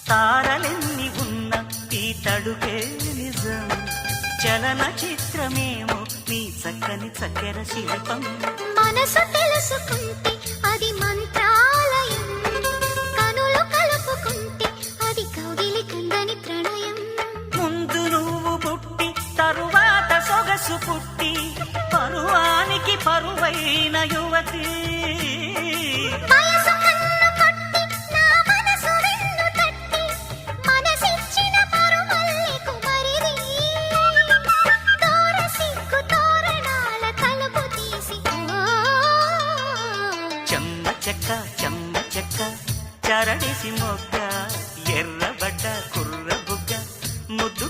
తారలెన్ని ఉన్న ఈ తడుకే నిజం, చలన చిత్రమేమో నీ చక్కని చక్కెర శిల్పం. మనసు తెలుసుకుంటే అది మంత్రాలయం, కనులు కలుపుకుంటే అది కౌగిలి కందని ప్రణయం. ముందు నువ్వు పుట్టి తరువాత సొగసు పుట్టి పరువానికి పరువైన యువతి. వయసు కన్ను కొట్టి నా మనసు వెన్ను తట్టి మనసిచ్చిన పరుమల్లి కుమరిది. తోర సిగ్గు తోరణాల తలుపు తీసి చెమ్మ చెక్క చరడిసి మొగ్గ, ఎర్రబడ్డ కుర్ర బుగ్గ, ముద్దు